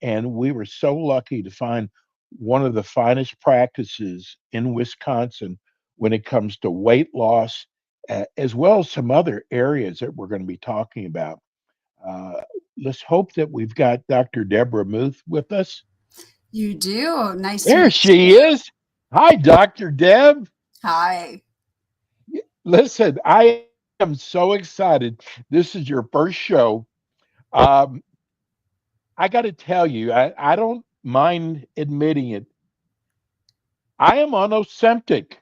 And we were so lucky to find one of the finest practices in Wisconsin when it comes to weight loss, as well as some other areas that we're going to be talking about. Uh, let's hope that we've got Dr. Deborah Muth with us. You do. Nice to There meet she you. is. Hi, Dr. Deb. Hi. Listen, I am so excited. This is your first show. Um, I got to tell you, I don't mind admitting it. I am on Ozempic.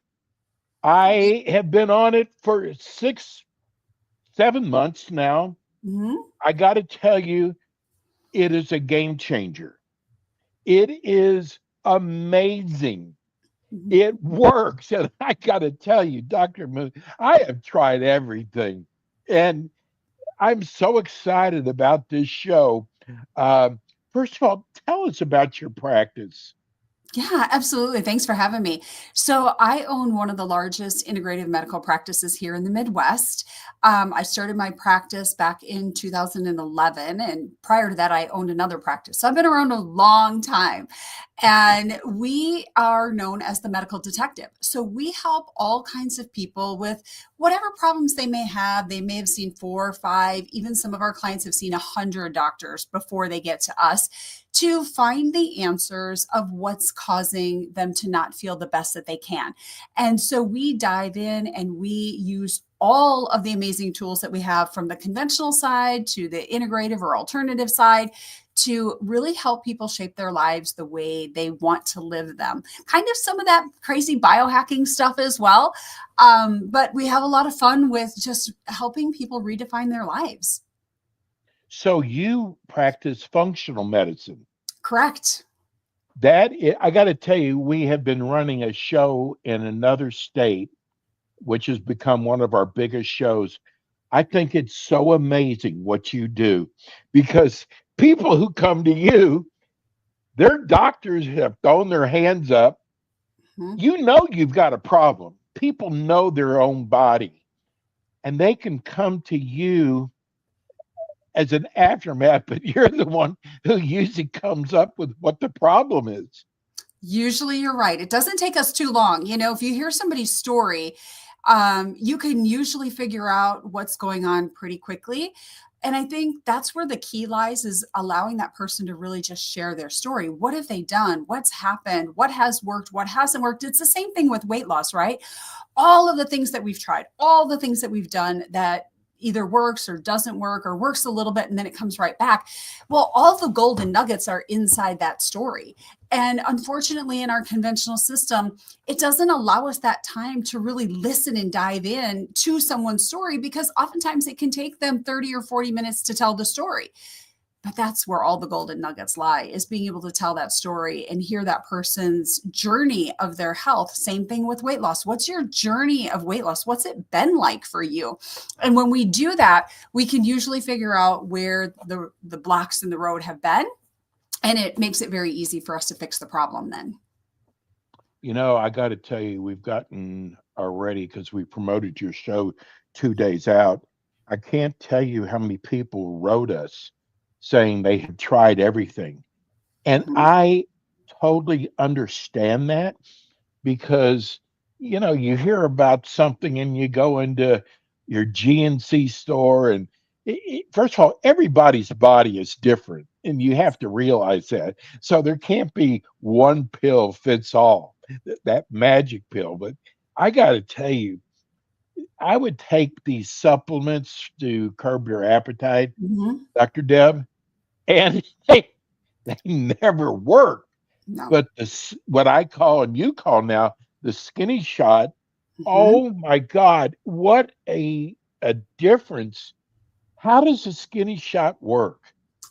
I have been on it for 7 months now. Mhm. I got to tell you, it is a game changer. It is amazing. Mhm. It works. And I got to tell you, Dr. Moon, I have tried everything. And I'm so excited about this show. Um, First of all, tell us about your practice. Yeah, absolutely. Thanks for having me. So, I own one of the largest integrative medical practices here in the Midwest. I started my practice back in 2011. And prior to that, I owned another practice. So, I've been around a long time. And we are known as the medical detective. So, we help all kinds of people with whatever problems they may have. They may have seen 4 or 5, even some of our clients have seen 100 doctors before they get to us to find the answers of what's causing them to not feel the best that they can. And so we dive in and we use all of the amazing tools that we have from the conventional side to the integrative or alternative side to really help people shape their lives the way they want to live them. Kind of some of that crazy biohacking stuff as well. But we have a lot of fun with just helping people redefine their lives. So you practice functional medicine. Correct. I got to tell you, we have been running a show in another state, which has become one of our biggest shows. I think it's so amazing what you do because people who come to you, their doctors have thrown their hands up. Mhm. You know you've got a problem. People know their own body and they can come to you as an aftermath, but you're the one who usually comes up with what the problem is. Usually you're right. It doesn't take us too long. If you hear somebody's story, you can usually figure out what's going on pretty quickly. And I think that's where the key lies is allowing that person to really just share their story. What have they done? What's happened? What has worked? What hasn't worked? It's the same thing with weight loss, right? All of the things that we've tried, all the things that we've done that either works or doesn't work or works a little bit and then it comes right back. Well, all the golden nuggets are inside that story. And unfortunately, in our conventional system, it doesn't allow us that time to really listen and dive in to someone's story because oftentimes it can take them 30 or 40 minutes to tell the story. But that's where all the golden nuggets lie is being able to tell that story and hear that person's journey of their health. Same thing with weight loss. What's your journey of weight loss? What's it been like for you? And when we do that, we can usually figure out where the blocks in the road have been. And it makes it very easy for us to fix the problem then. I got to tell you, we've gotten already because we promoted your show 2 days out. I can't tell you how many people wrote us saying they have tried everything. And Mhm. I totally understand that because, you hear about something and you go into your GNC store, and first of all, everybody's body is different. And you have to realize that. So there can't be one pill fits all, that magic pill. But I got to tell you, I would take these supplements to curb your appetite, Mhm. Dr. Deb, and they never work. No. But what I call and you call now the skinny shot, Mhm. oh my God, what a difference. How does a skinny shot work?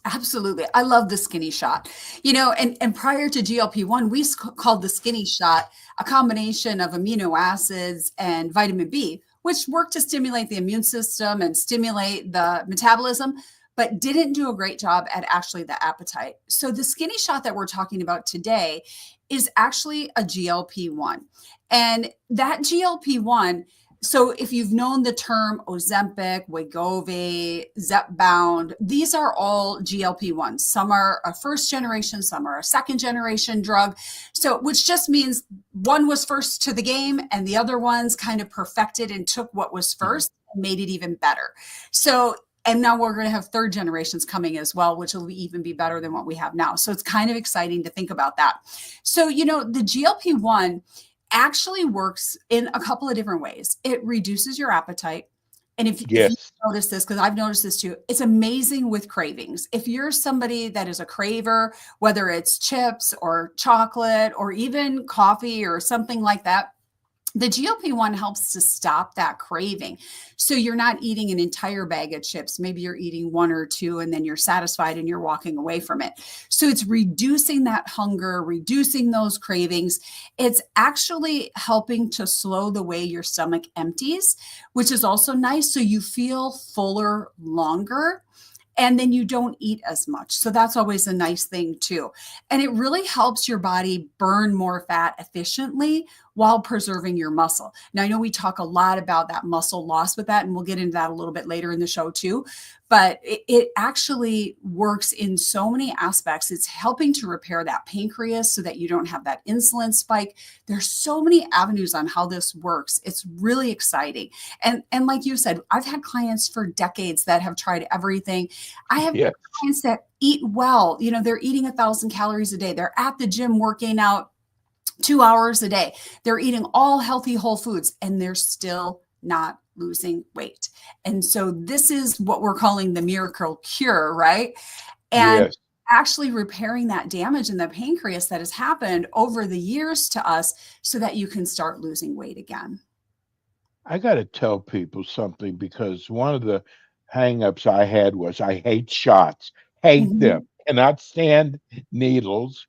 Absolutely. I love the skinny shot. And prior to GLP-1, we called the skinny shot a combination of amino acids and vitamin B, which work to stimulate the immune system and stimulate the metabolism, but didn't do a great job at actually the appetite. So the skinny shot that we're talking about today is actually a GLP-1. And that GLP-1 So if you've known the term Ozempic, Wegovy, Zepbound, these are all GLP-1s. Some are a first generation, some are a second generation drug. So which just means one was first to the game and the other ones kind of perfected and took what was Mhm. first and made it even better. So and now we're going to have third generations coming as well, which will even be better than what we have now. So it's kind of exciting to think about that. So, the GLP-1 actually works in a couple of different ways. It reduces your appetite. And if you Yes. notice this, because I've noticed this too, it's amazing with cravings. If you're somebody that is a craver, whether it's chips or chocolate or even coffee or something like that, the GLP-1 helps to stop that craving. So you're not eating an entire bag of chips. Maybe you're eating one or two and then you're satisfied and you're walking away from it. So it's reducing that hunger, reducing those cravings. It's actually helping to slow the way your stomach empties, which is also nice. So you feel fuller longer and then you don't eat as much. So that's always a nice thing too. And it really helps your body burn more fat efficiently while preserving your muscle. Now, I know we talk a lot about that muscle loss with that, and we'll get into that a little bit later in the show too. But it actually works in so many aspects. It's helping to repair that pancreas so that you don't have that insulin spike. There's so many avenues on how this works. It's really exciting. And like you said, I've had clients for decades that have tried everything. I have Yes. clients that eat well. They're eating 1,000 calories a day. They're at the gym working out 2 hours a day. They're eating all healthy whole foods and they're still not losing weight. And so this is what we're calling the miracle cure, right? And Yes. actually repairing that damage in the pancreas that has happened over the years to us so that you can start losing weight again. I got to tell people something because one of the hangups I had was I hate shots, hate them, Mhm, cannot stand needles.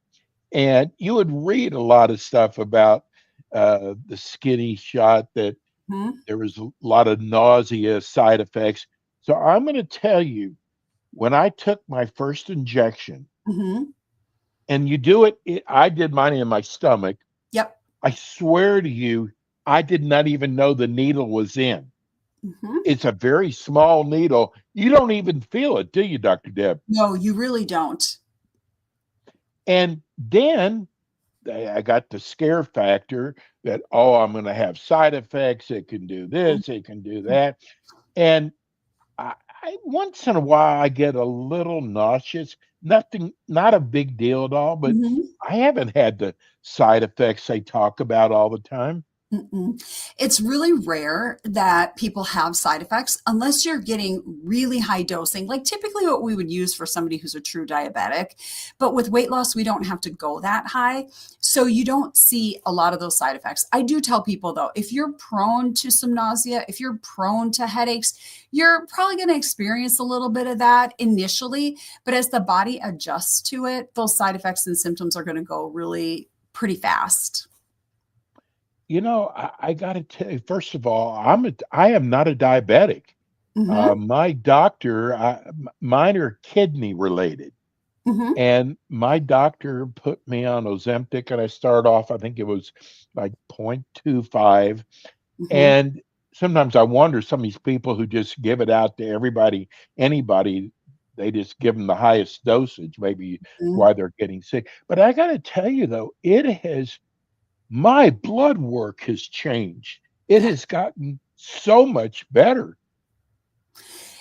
And you would read a lot of stuff about the skinny shot that mhm, there was a lot of nausea side effects. So I'm going to tell you, when I took my first injection, mhm. and you do it, I did mine in my stomach. Yep. I swear to you, I did not even know the needle was in. Mhm. It's a very small needle. You don't even feel it, do you, Dr. Deb? No, you really don't. And then I got the scare factor that, oh, I'm going to have side effects. It can do this, it can do that. And once in a while, I get a little nauseous. Nothing, not a big deal at all, but Mhm. I haven't had the side effects they talk about all the time. Mm-mm. It's really rare that people have side effects unless you're getting really high dosing, like typically what we would use for somebody who's a true diabetic. But with weight loss, we don't have to go that high. So you don't see a lot of those side effects. I do tell people though, if you're prone to some nausea, if you're prone to headaches, you're probably going to experience a little bit of that initially. But as the body adjusts to it, those side effects and symptoms are going to go really pretty fast. I got to tell you, first of all, I am not a diabetic. Hmm. My doctor, mine are kidney related. Hmm. And my doctor put me on Ozempic, and I started off, I think it was like 0.25. Mhm, And sometimes I wonder some of these people who just give it out to everybody, anybody, they just give them the highest dosage. Maybe mhm. why they're getting sick. But I got to tell you, though, my blood work has changed. It Yeah, has gotten so much better.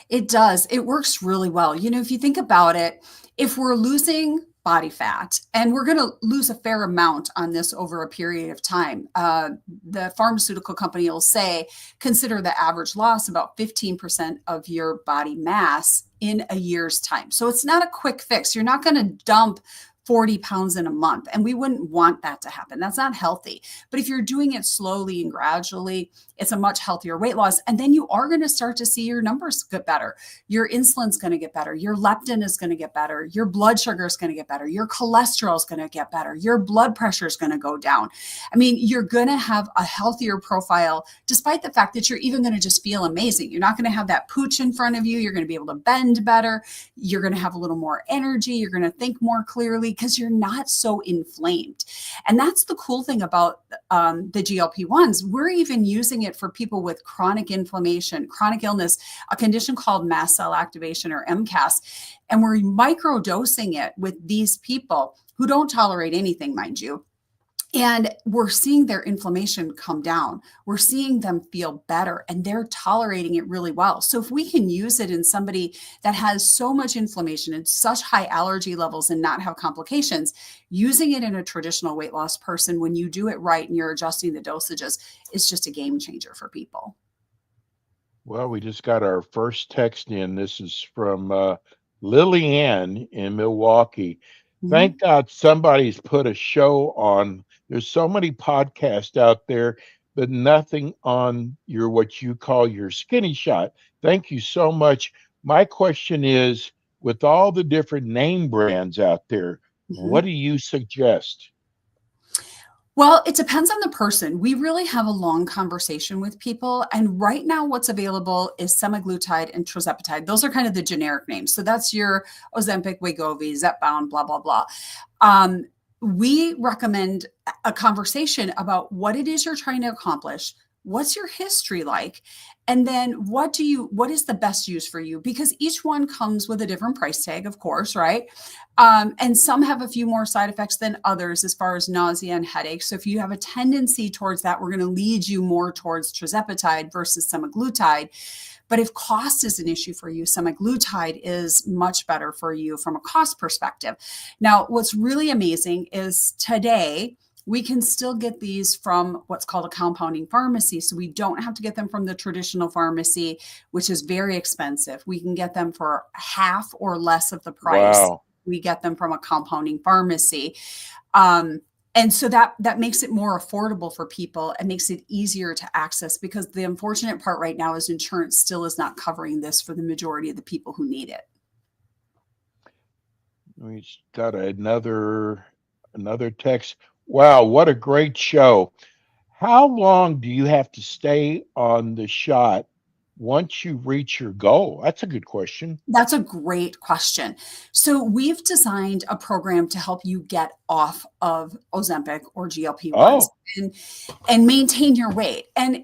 it does. It works really well. If you think about it, if we're losing body fat, and we're going to lose a fair amount on this over a period of time, the pharmaceutical company will say, consider the average loss about 15% of your body mass in a year's time. So it's not a quick fix. You're not going to dump 40 pounds in a month, and we wouldn't want that to happen. That's not healthy. But if you're doing it slowly and gradually, it's a much healthier weight loss. And then you are going to start to see your numbers get better. Your insulin's going to get better. Your leptin is going to get better. Your blood sugar is going to get better. Your cholesterol is going to get better. Your blood pressure is going to go down. I mean, you're going to have a healthier profile, despite the fact that you're even going to just feel amazing. You're not going to have that pooch in front of you. You're going to be able to bend better. You're going to have a little more energy. You're going to think more clearly. quickly because you're not so inflamed. And that's the cool thing about the GLP-1s. We're even using it for people with chronic inflammation, chronic illness, a condition called mast cell activation or MCAS. And we're microdosing it with these people who don't tolerate anything, mind you. And we're seeing their inflammation come down. We're seeing them feel better and they're tolerating it really well. So, if we can use it in somebody that has so much inflammation and such high allergy levels and not have complications, using it in a traditional weight loss person, when you do it right and you're adjusting the dosages, is just a game changer for people. Well, we just got our first text in. This is from Lily Ann in Milwaukee. Mhm. Thank God somebody's put a show on. There's so many podcasts out there, but nothing on your what you call your skinny shot. Thank you so much. My question is, with all the different name brands out there, what Mhm. do you suggest? Well, it depends on the person. We really have a long conversation with people. And right now, what's available is semaglutide and tirzepatide. Those are kind of the generic names. So that's your Ozempic, Wegovy, Zepbound, blah, blah, blah. Um, we recommend a conversation about what it is you're trying to accomplish. What's your history like? And then what is the best use for you? Because each one comes with a different price tag, of course, right? And some have a few more side effects than others as far as nausea and headache. So if you have a tendency towards that, we're going to lead you more towards tirzepatide versus semaglutide. But if cost is an issue for you, semaglutide is much better for you from a cost perspective. Now, what's really amazing is today, we can still get these from what's called a compounding pharmacy. So we don't have to get them from the traditional pharmacy, which is very expensive. We can get them for half or less of the price. Wow. We get them from a compounding pharmacy. Um, and so that makes it more affordable for people and makes it easier to access, because the unfortunate part right now is insurance still is not covering this for the majority of the people who need it. We got another text. Wow, what a great show. How long do you have to stay on the shot once you reach your goal? That's a good question. That's a great question. So we've designed a program to help you get off of Ozempic or GLP-1s Oh, and maintain your weight. And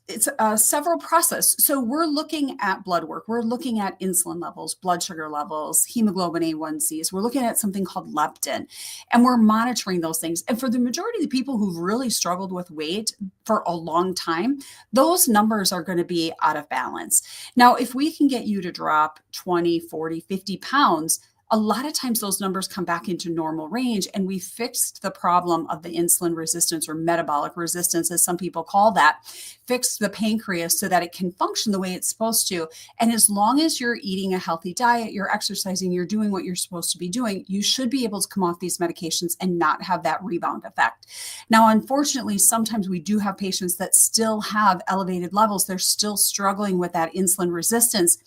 it's a several process. So we're looking at blood work. We're looking at insulin levels, blood sugar levels, hemoglobin A1Cs. We're looking at something called leptin, and we're monitoring those things. And for the majority of the people who've really struggled with weight for a long time, those numbers are going to be out of balance. Now, if we can get you to drop 20, 40, 50 pounds, a lot of times those numbers come back into normal range, and we fixed the problem of the insulin resistance, or metabolic resistance, as some people call that, fixed the pancreas so that it can function the way it's supposed to. And as long as you're eating a healthy diet, you're exercising, you're doing what you're supposed to be doing, you should be able to come off these medications and not have that rebound effect. Now, unfortunately, sometimes we do have patients that still have elevated levels. They're still struggling with that insulin resistance,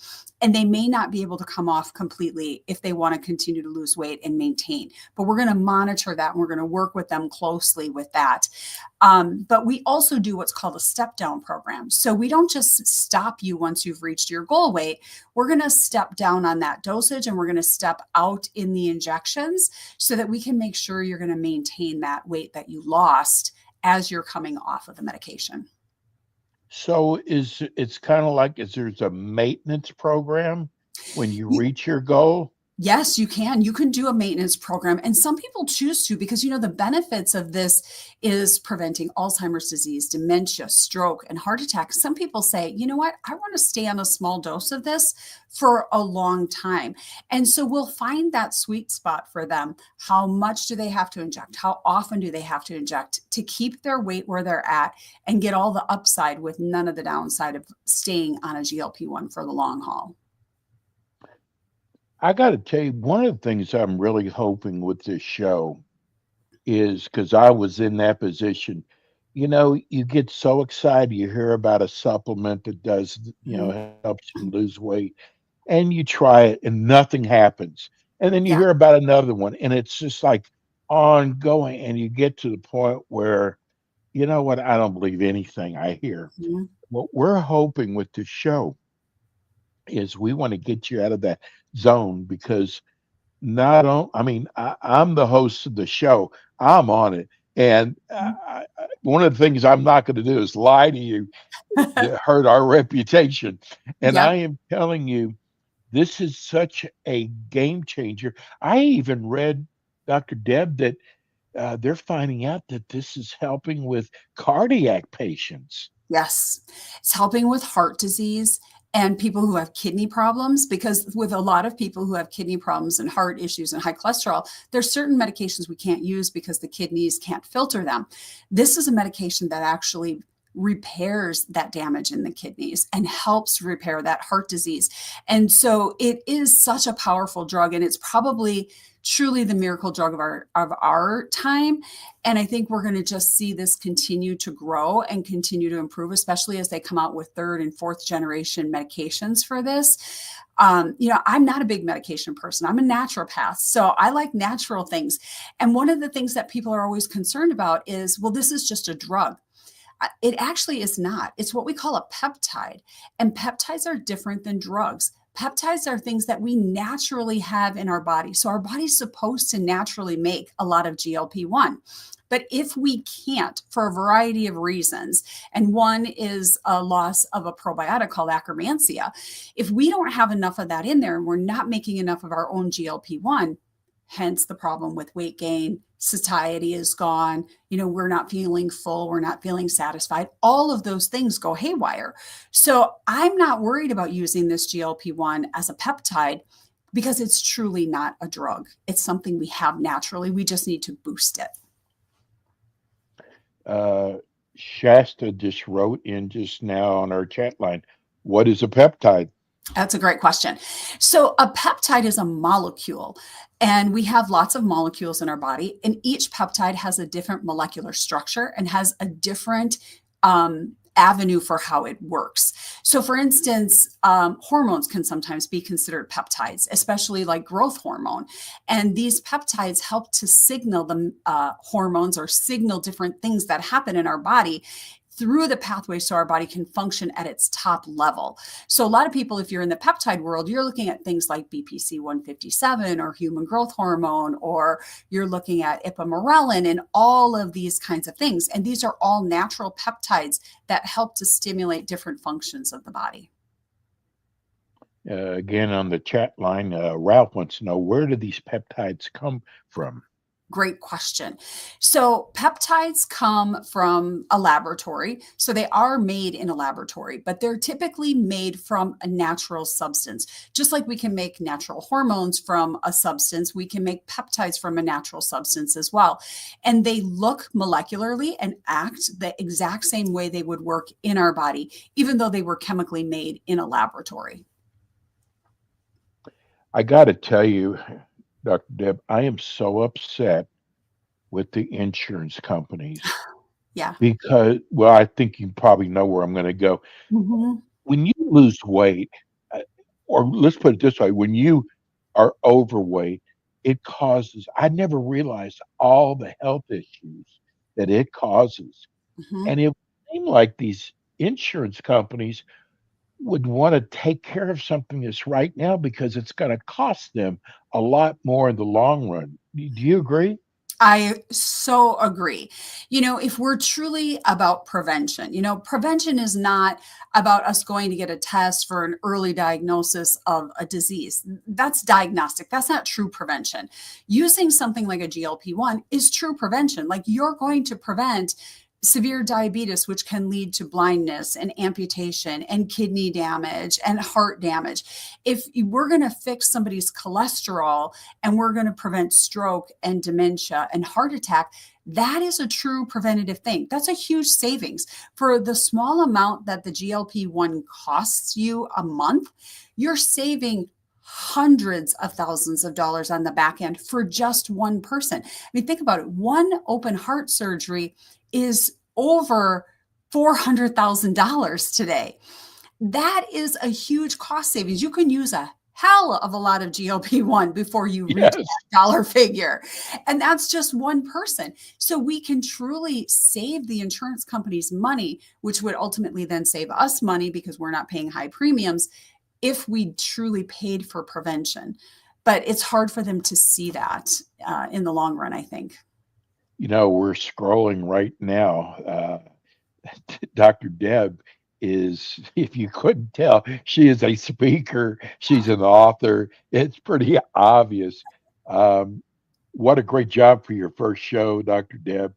and they may not be able to come off completely if they want to continue to lose weight and maintain. But we're going to monitor that, and we're going to work with them closely with that. But we also do what's called a step down program. So we don't just stop you once you've reached your goal weight. We're going to step down on that dosage, and we're going to step out in the injections so that we can make sure you're going to maintain that weight that you lost as you're coming off of the medication. so it's kind of like is there's a maintenance program when you reach your goal? Yes, you can. You can do a maintenance program. And some people choose to because, the benefits of this is preventing Alzheimer's disease, dementia, stroke, and heart attack. Some people say, you know what? I want to stay on a small dose of this for a long time. And so we'll find that sweet spot for them. How much do they have to inject? How often do they have to inject to keep their weight where they're at and get all the upside with none of the downside of staying on a GLP-1 for the long haul? I got to tell you, one of the things I'm really hoping with this show is because I was in that position. You get so excited, you hear about a supplement that does, Mhm. helps you lose weight, and you try it and nothing happens. And then you Yeah. hear about another one, and it's just like ongoing. And you get to the point where, you know what, I don't believe anything I hear. Mhm. What we're hoping with this show is we want to get you out of that zone because Not on. I mean, I'm the host of the show. I'm on it, and one of the things I'm not going to do is lie to you to hurt our reputation. And Yep. I am telling you, this is such a game changer. I even read, Dr. Deb, that they're finding out that this is helping with cardiac patients. Yes. It's helping with heart disease and people who have kidney problems, because with a lot of people who have kidney problems and heart issues and high cholesterol, there's certain medications we can't use because the kidneys can't filter them. This is a medication that actually repairs that damage in the kidneys and helps repair that heart disease. And so it is such a powerful drug, and it's probably truly the miracle drug of our time. And I think we're going to just see this continue to grow and continue to improve, especially as they come out with third and fourth generation medications for this. I'm not a big medication person. I'm a naturopath. So I like natural things. And one of the things that people are always concerned about is, well, this is just a drug. It actually is not. It's what we call a peptide. And peptides are different than drugs. Peptides are things that we naturally have in our body. So our body's supposed to naturally make a lot of GLP-1. But if we can't, for a variety of reasons, and one is a loss of a probiotic called Akkermansia, if we don't have enough of that in there and we're not making enough of our own GLP-1, hence the problem with weight gain, satiety is gone, we're not feeling full, we're not feeling satisfied, all of those things go haywire. So I'm not worried about using this GLP-1 as a peptide, because it's truly not a drug. It's something we have naturally, we just need to boost it. Uh, Shasta just wrote in just now on our chat line, what is a peptide? That's a great question. So, a peptide is a molecule, and we have lots of molecules in our body, and each peptide has a different molecular structure and has a different avenue for how it works. So, for instance, hormones can sometimes be considered peptides, especially like growth hormone. And these peptides help to signal the hormones, or signal different things that happen in our body through the pathway so our body can function at its top level. So a lot of people, if you're in the peptide world, you're looking at things like BPC 157 or human growth hormone, or you're looking at ipamorelin and all of these kinds of things. And these are all natural peptides that help to stimulate different functions of the body. Again, on the chat line, Ralph wants to know, where do these peptides come from? Great question. So peptides come from a laboratory. So they are made in a laboratory, but they're typically made from a natural substance. Just like we can make natural hormones from a substance, we can make peptides from a natural substance as well. And they look molecularly and act the exact same way they would work in our body, even though they were chemically made in a laboratory. I got to tell you, Dr. Deb, I am so upset with the insurance companies Yeah. because, well, I think you probably know where I'm going to go. Mhm. When you lose weight, uh, or let's put it this way, when you are overweight, it causes, I never realized all the health issues that it causes. Mhm. And it seemed like these insurance companies would want to take care of something that's right now because it's going to cost them a lot more in the long run. Do you agree? I so agree. If we're truly about prevention, prevention is not about us going to get a test for an early diagnosis of a disease. That's diagnostic. That's not true prevention. Using something like a GLP-1 is true prevention. Like, you're going to prevent severe diabetes, which can lead to blindness and amputation and kidney damage and heart damage. If we're going to fix somebody's cholesterol and we're going to prevent stroke and dementia and heart attack, that is a true preventative thing. That's a huge savings. For the small amount that the GLP-1 costs you a month, you're saving hundreds of thousands of dollars on the back end for just one person. I mean, think about it. One open heart surgery is over $400,000 today. That is a huge cost savings. You can use a hell of a lot of GLP-1 before you reach Yes. that dollar figure. And that's just one person. So we can truly save the insurance companies money, which would ultimately then save us money because we're not paying high premiums if we truly paid for prevention. but it's hard for them to see that in the long run, I think. We're scrolling right now. Dr. Deb is, if you couldn't tell, she is a speaker, she's an author. It's pretty obvious. Um, what a great job for your first show, Dr. Deb.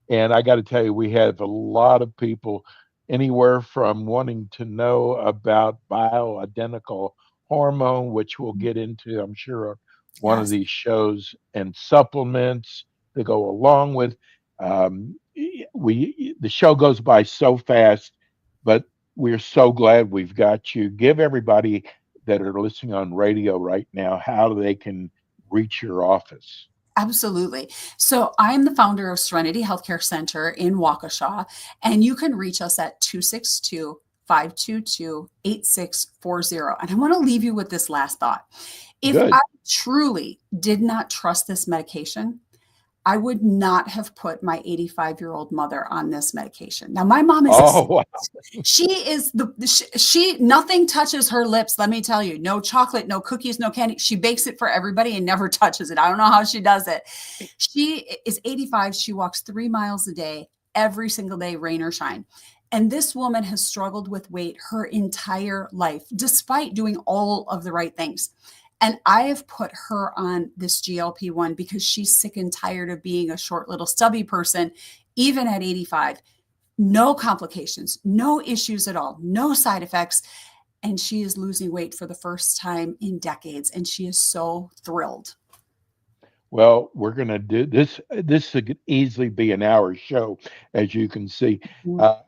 And I got to tell you, we have a lot of people, anywhere from wanting to know about bioidentical hormone, which we'll get into, I'm sure, on one of Yes. these shows, and supplements to go along with. The show goes by so fast, but we're so glad we've got you. Give everybody that are listening on radio right now how they can reach your office. Absolutely. So I'm the founder of Serenity Healthcare Center in Waukesha, and you can reach us at 262-522-8640. And I want to leave you with this last thought. If I Good. truly did not trust this medication, I would not have put my 85-year-old mother on this medication. Now, my mom is Oh, wow. she nothing touches her lips. Let me tell you, no chocolate, no cookies, no candy. She bakes it for everybody and never touches it. I don't know how she does it. She is 85. She walks 3 miles a day, every single day, rain or shine. And this woman has struggled with weight her entire life, despite doing all of the right things. And I have put her on this GLP-1 because she's sick and tired of being a short, little stubby person, even at 85. No complications, no issues at all, no side effects. And she is losing weight for the first time in decades. And she is so thrilled. Well, we're going to do this. This could easily be an hour show, as you can see. Uh,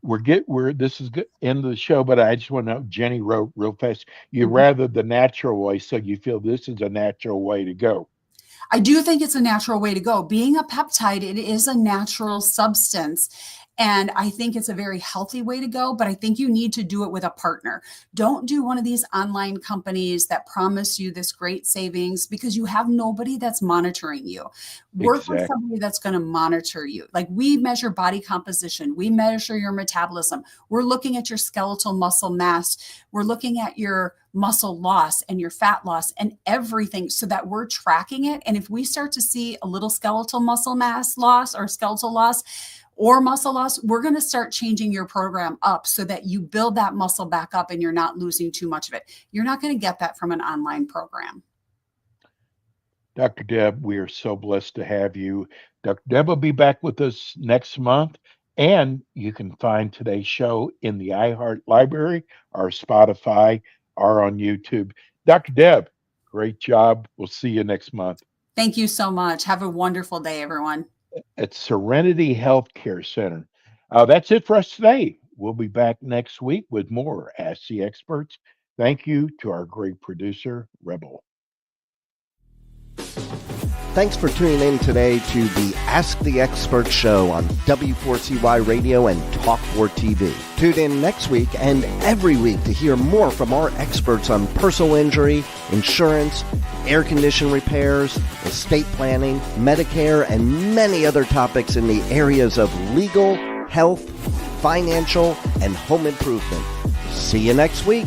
we're this is good end of the show, but I just want to know, Jenny wrote real fast, you Mhm. rather the natural way, so you feel this is a natural way to go. I do think it's a natural way to go. Being a peptide, it is a natural substance. And I think it's a very healthy way to go, but I think you need to do it with a partner. Don't do one of these online companies that promise you this great savings because you have nobody that's monitoring you. Work with Exactly. somebody that's going to monitor you. Like we measure body composition, we measure your metabolism. We're looking at your skeletal muscle mass. We're looking at your muscle loss and your fat loss and everything so that we're tracking it. And if we start to see a little skeletal muscle mass loss or skeletal loss or muscle loss, we're going to start changing your program up so that you build that muscle back up and you're not losing too much of it. You're not going to get that from an online program. Dr. Deb, we are so blessed to have you. Dr. Deb will be back with us next month, and you can find today's show in the iHeart Library, or Spotify, or on YouTube. Dr. Deb, great job. We'll see you next month Thank you so much. Have a wonderful day, everyone. at Serenity Healthcare Center. That's it for us today. We'll be back next week with more Ask the Experts. Thank you to our great producer, Rebel. Thanks for tuning in today to the Ask the Expert show on W4CY Radio and Talk4 TV. Tune in next week and every week to hear more from our experts on personal injury, insurance, air condition repairs, estate planning, Medicare, and many other topics in the areas of legal, health, financial, and home improvement. See you next week.